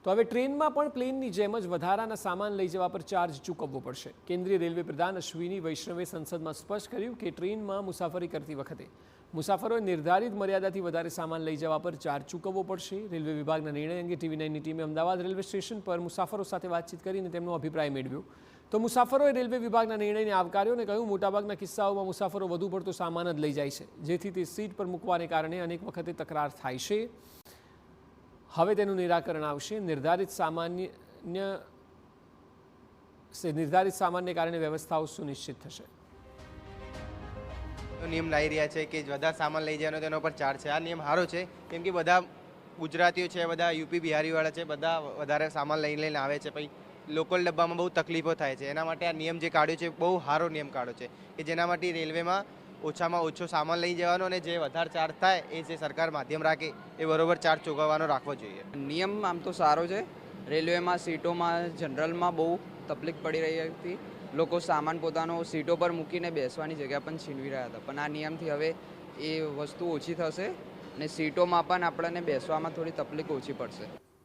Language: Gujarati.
તો હવે ટ્રેનમાં પણ પ્લેનની જેમ જ વધારાના સામાન લઈ જવા પર ચાર્જ ચૂકવવો પડશે। કેન્દ્રીય રેલવે પ્રધાન અશ્વિની વૈષ્ણવે સંસદમાં સ્પષ્ટ કર્યું કે ટ્રેનમાં મુસાફરી કરતી વખતે મુસાફરોએ નિર્ધારિત મર્યાદાથી વધારે સામાન લઈ જવા પર ચાર્જ ચૂકવવો પડશે। રેલવે વિભાગના નિર્ણય અંગે TV9ની ટીમે અમદાવાદ રેલવે સ્ટેશન પર મુસાફરો સાથે વાતચીત કરીને તેમનો અભિપ્રાય મેળવ્યો તો મુસાફરોએ રેલવે વિભાગના નિર્ણયને આવકાર્યો અને કહ્યું મોટાભાગના કિસ્સાઓમાં મુસાફરો વધુ પડતો સામાન જ લઈ જાય છે, જેથી તે સીટ પર મૂકવાને કારણે અનેક વખતે તકરાર થાય છે। હવે તેનું નિરાકરણ આવશે। નિર્ધારિત સામાનને કારણે વ્યવસ્થાઓ સુનિશ્ચિત થશે। નિયમ લાવી રહ્યા છે કે વધારે સામાન લઈ જવાનો તેનો પર ચાર્જ છે। આ નિયમ સારો છે કેમ કે બધા ગુજરાતીઓ છે, બધા યુપી બિહારીવાળા છે, બધા વધારે સામાન લઈને આવે છે, પછી લોકલ ડબ્બામાં બહુ તકલીફો થાય છે। એના માટે આ નિયમ જે કાઢ્યો છે બહુ સારો નિયમ કાઢ્યો છે કે જેના માટે રેલવેમાં ઓછામાં ઓછો સામાન લઈ જવાનો અને જે વધારે ચાર્જ થાય એ જે સરકાર માધ્યમ રાખે એ બરોબર ચાર્જ ચૂકવવાનો રાખવો જોઈએ। નિયમ આમ તો સારો છે। રેલવેમાં સીટોમાં જનરલમાં બહુ તકલીફ પડી રહી હતી, લોકો સામાન પોતાનો સીટો પર મૂકીને બેસવાની જગ્યા પણ છીનવી રહ્યા હતા, પણ આ નિયમથી હવે એ વસ્તુ ઓછી થશે અને સીટોમાં પણ આપણને બેસવામાં થોડી તકલીફ ઓછી પડશે।